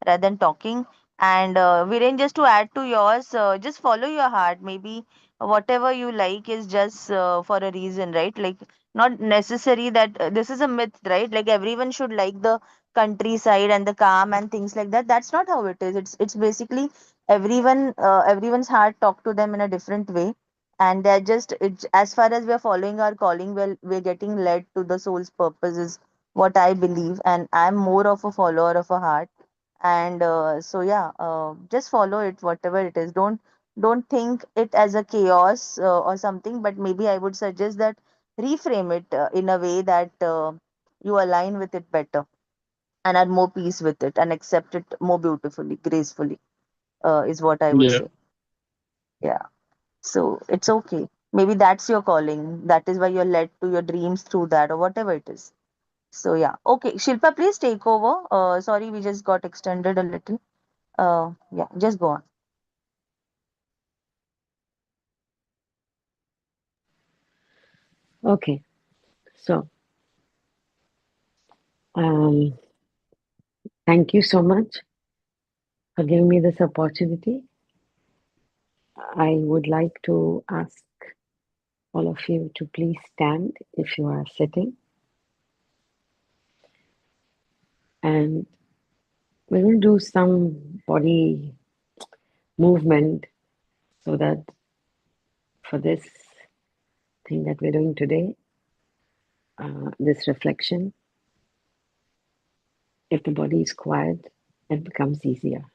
rather than talking. And Viren, just to add to yours, just follow your heart. Maybe whatever you like is just for a reason, right? Like, not necessary that this is a myth, right? Like everyone should like the countryside and the calm and things like that. That's not how it is. It's basically everyone's heart talk to them in a different way, and they're just it's as far as we're following our calling, we're getting led to the soul's purpose is what I believe, and I'm more of a follower of a heart. And so yeah, just follow it whatever it is. Don't think it as a chaos or something, but maybe I would suggest that reframe it in a way that you align with it better and are more peace with it and accept it more beautifully, gracefully, is what I would Yeah. say. Yeah, so it's okay. Maybe that's your calling, that is why you're led to your dreams through that or whatever it is. So yeah, okay, Shilpa, please take over. Sorry, we just got extended a little. Yeah, just go on. Okay, so um, thank you so much for giving me this opportunity. I would like to ask all of you to please stand if you are sitting, and we're going to do some body movement so that for this thing that we're doing today, this reflection, if the body is quiet, it becomes easier.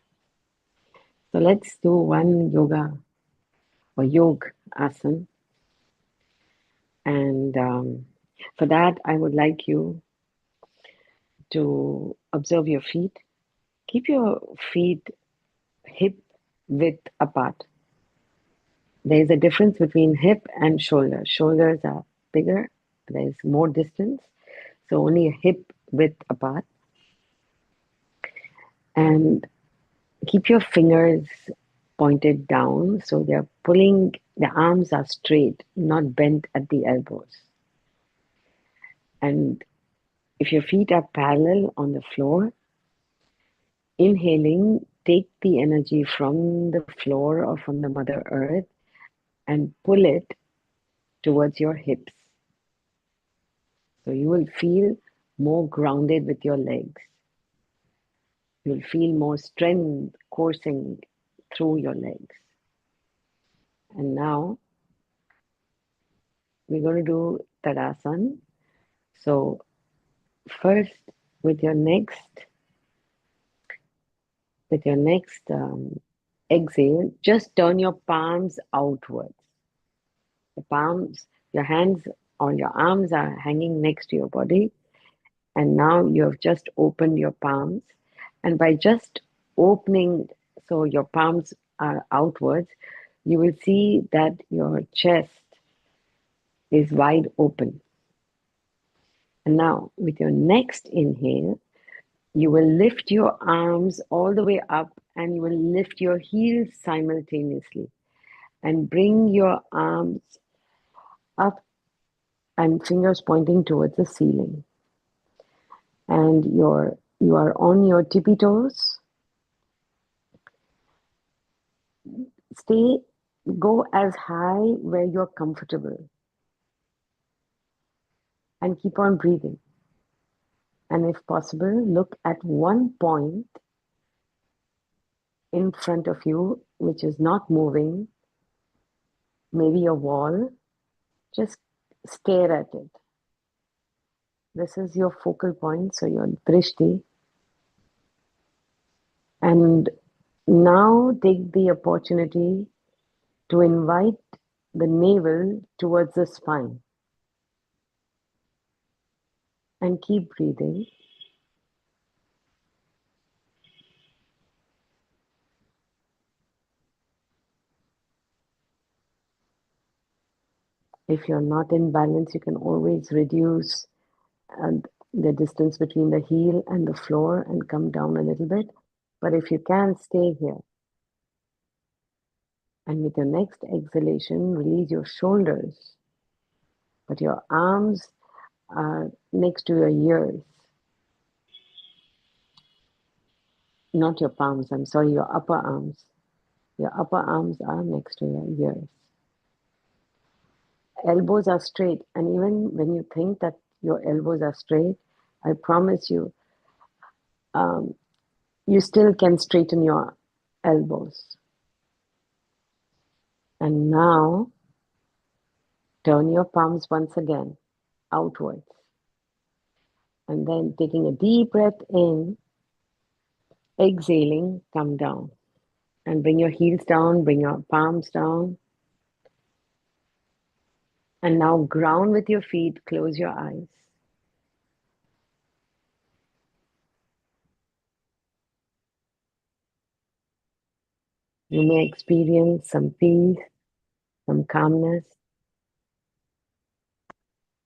So let's do one yoga or yog asana. And for that, I would like you to observe your feet. Keep your feet hip width apart. There is a difference between hip and shoulder. Shoulders are bigger, there is more distance. So only hip width apart. And keep your fingers pointed down so they're pulling, the arms are straight, not bent at the elbows. And if your feet are parallel on the floor, inhaling, take the energy from the floor or from the Mother Earth and pull it towards your hips. So you will feel more grounded with your legs. You'll feel more strength coursing through your legs. And now we're going to do Tadasana. So first, with your next exhale, just turn your palms outwards. The palms, your hands or your arms are hanging next to your body, and now you have just opened your palms. And by just opening, so your palms are outwards, you will see that your chest is wide open. And now, with your next inhale, you will lift your arms all the way up and you will lift your heels simultaneously and bring your arms up and fingers pointing towards the ceiling. And you are on your tippy toes. Go as high where you're comfortable and keep on breathing. And if possible, look at one point in front of you, which is not moving, maybe a wall. Just stare at it. This is your focal point, so your drishti. And now take the opportunity to invite the navel towards the spine. And keep breathing. If you're not in balance, you can always reduce the distance between the heel and the floor and come down a little bit. But if you can, stay here. And with your next exhalation, release your shoulders. But your arms are next to your ears. Not your palms, I'm sorry, your upper arms. Your upper arms are next to your ears. Elbows are straight, and even when you think that your elbows are straight, I promise you, you still can straighten your elbows. And now, turn your palms once again outwards. And then taking a deep breath in, exhaling, come down. And bring your heels down, bring your palms down. And now ground with your feet, close your eyes. You may experience some peace, some calmness.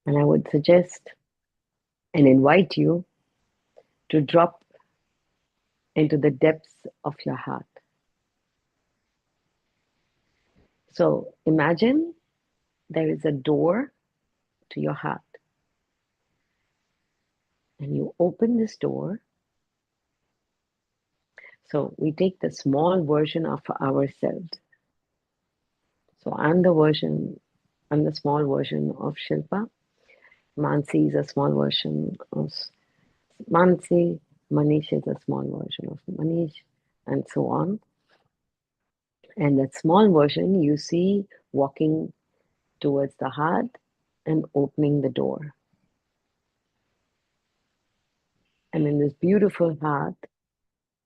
And I would suggest and invite you to drop into the depths of your heart. So imagine there is a door to your heart. And you open this door. So we take the small version of ourselves. So I'm the small version of Shilpa. Mansi is a small version of Mansi. Manish is a small version of Manish, and so on. And that small version you see walking towards the heart and opening the door. And in this beautiful heart,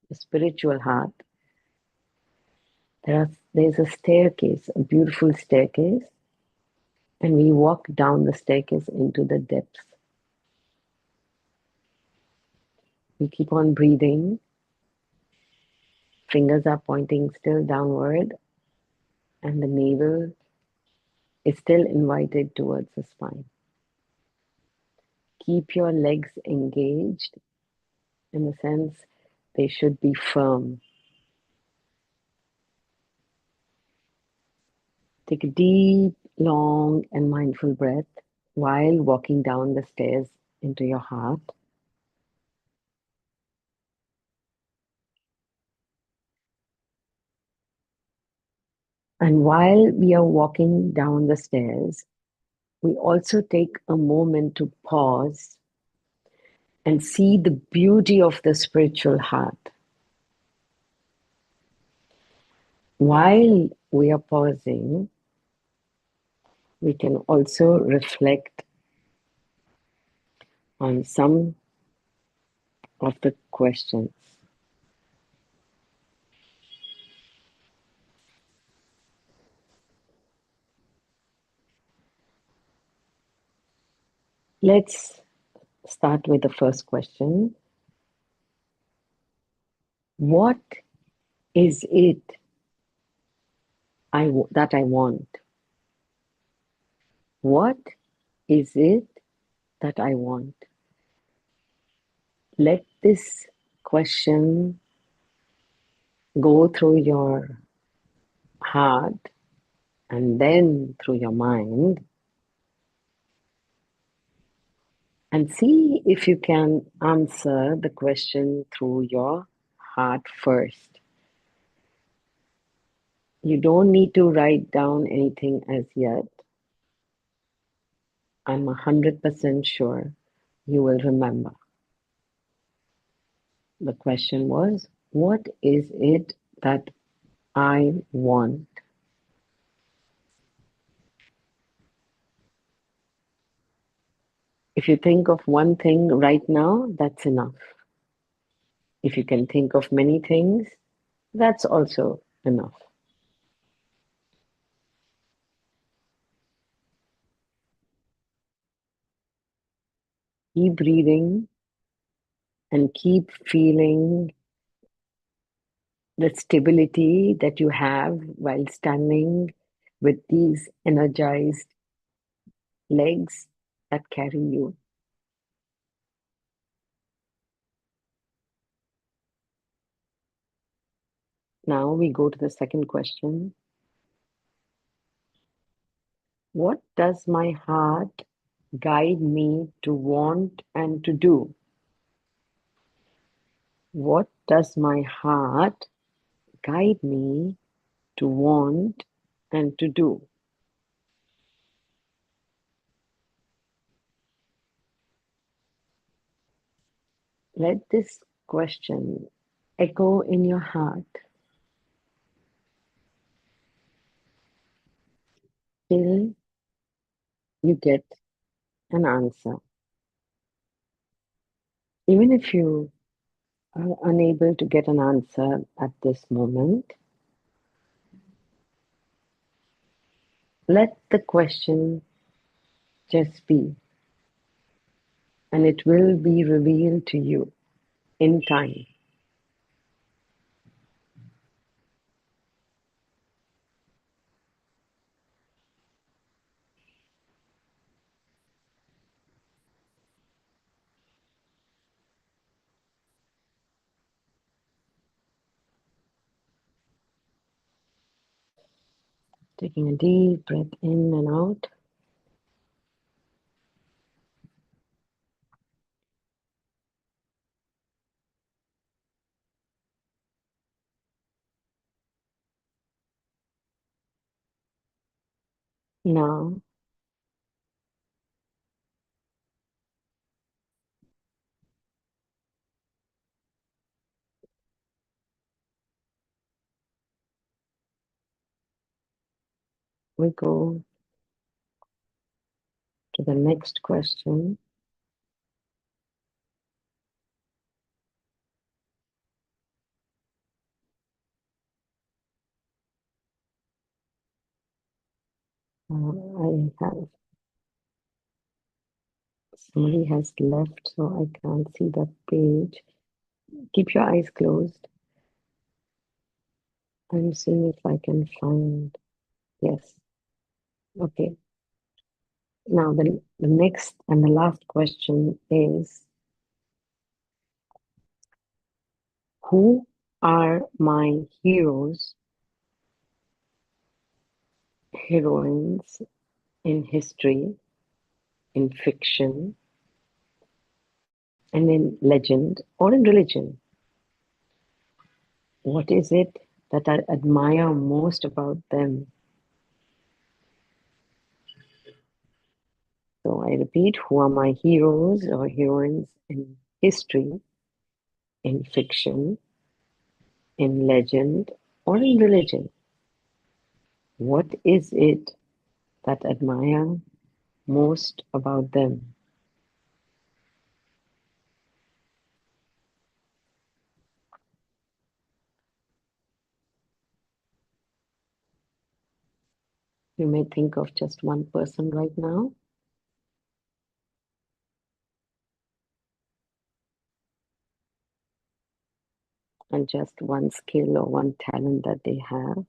the spiritual heart, there's a staircase, a beautiful staircase, and we walk down the staircase into the depths. We keep on breathing. Fingers are pointing still downward, and the navel is still invited towards the spine. Keep your legs engaged in the sense they should be firm. Take a deep, long, and mindful breath while walking down the stairs into your heart. And while we are walking down the stairs, we also take a moment to pause and see the beauty of the spiritual heart. While we are pausing, we can also reflect on some of the questions. Let's start with the first question. What is it that I want? What is it that I want? Let this question go through your heart and then through your mind, and see if you can answer the question through your heart first. You don't need to write down anything as yet. I'm 100% sure you will remember. The question was, what is it that I want? If you think of one thing right now, that's enough. If you can think of many things, that's also enough. Keep breathing and keep feeling the stability that you have while standing with these energized legs that carry you. Now we go to the second question. What does my heart guide me to want and to do? What does my heart guide me to want and to do? Let this question echo in your heart till you get an answer. Even if you are unable to get an answer at this moment, let the question just be, and it will be revealed to you in time. Taking a deep breath in and out. Now, we go to the next question. I have somebody has left, so I can't see that page. Keep your eyes closed. I'm seeing if I can find. Yes. Okay. Now, the next and the last question is, who are my heroes, heroines in history, in fiction, and in legend or in religion? What is it that I admire most about them? So I repeat, who are my heroes or heroines in history, in fiction, in legend, or in religion? What is it that I admire most about them? You may think of just one person right now. And just one skill or one talent that they have.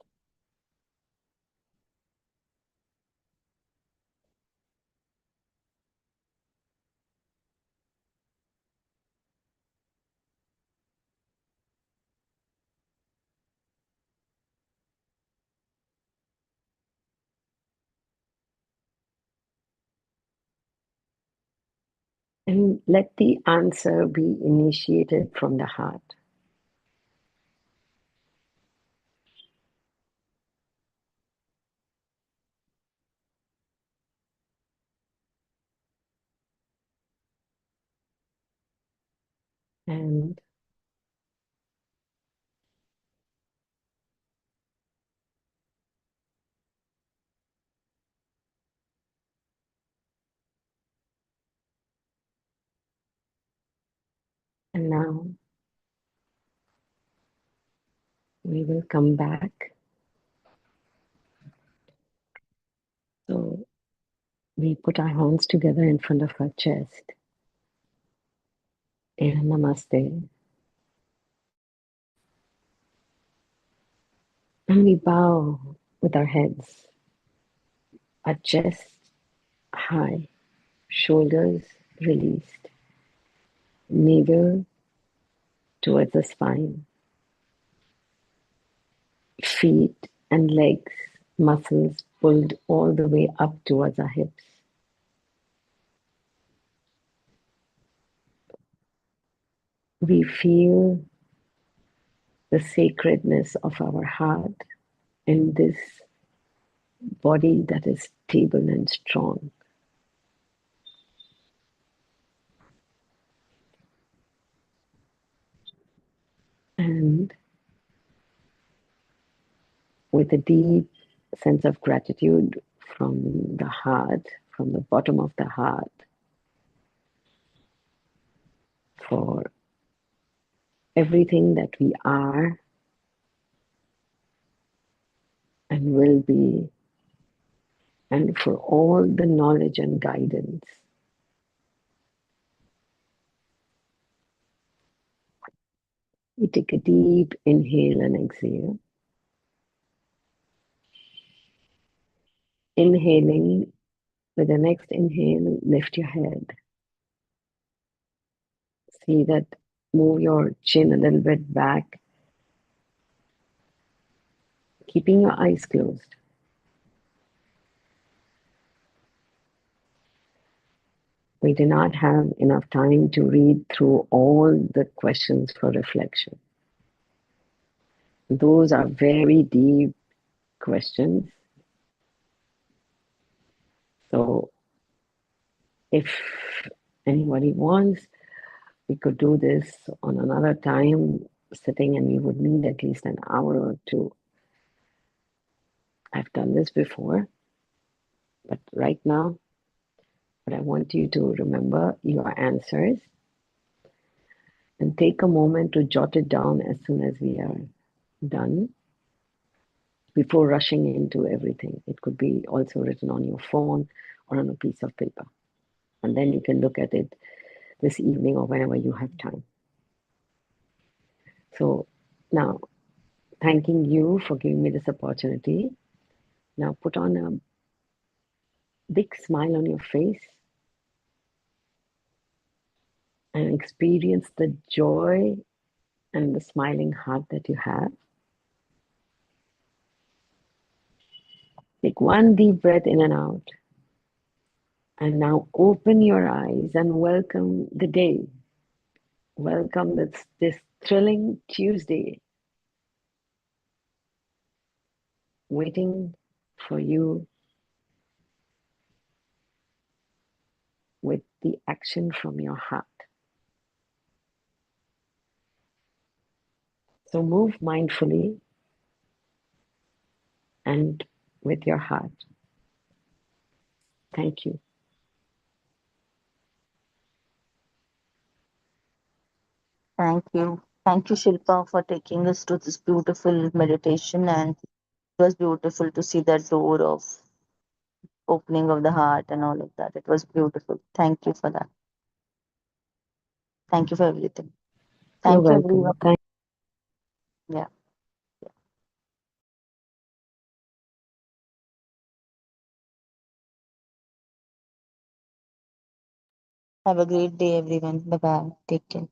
And let the answer be initiated from the heart. And now we will come back. So we put our hands together in front of our chest in a namaste. And we bow with our heads, our chest high, shoulders released, navel towards the spine, feet and legs, muscles pulled all the way up towards our hips. We feel the sacredness of our heart in this body that is stable and strong. And with a deep sense of gratitude from the heart, from the bottom of the heart, for everything that we are and will be, and for all the knowledge and guidance. We take a deep inhale and exhale. Inhaling, with the next inhale, lift your head. See that, move your chin a little bit back, keeping your eyes closed. We do not have enough time to read through all the questions for reflection. Those are very deep questions. So if anybody wants, we could do this on another time sitting, and we would need at least an hour or two. I've done this before, but right now, what I want you to remember your answers and take a moment to jot it down as soon as we are done before rushing into everything. It could be also written on your phone or on a piece of paper. And then you can look at it this evening or whenever you have time. So now, thanking you for giving me this opportunity. Now put on a big smile on your face and experience the joy and the smiling heart that you have. Take one deep breath in and out. And now open your eyes and welcome the day. Welcome this thrilling Tuesday, waiting for you with the action from your heart. So move mindfully and with your heart. Thank you. Thank you. Thank you, Shilpa, for taking us to this beautiful meditation. And it was beautiful to see that door of opening of the heart and all of that. It was beautiful. Thank you for that. Thank you for everything. You're Thank you, welcome. everyone. Thank Yeah. Have a great day, everyone. Bye bye. Take care.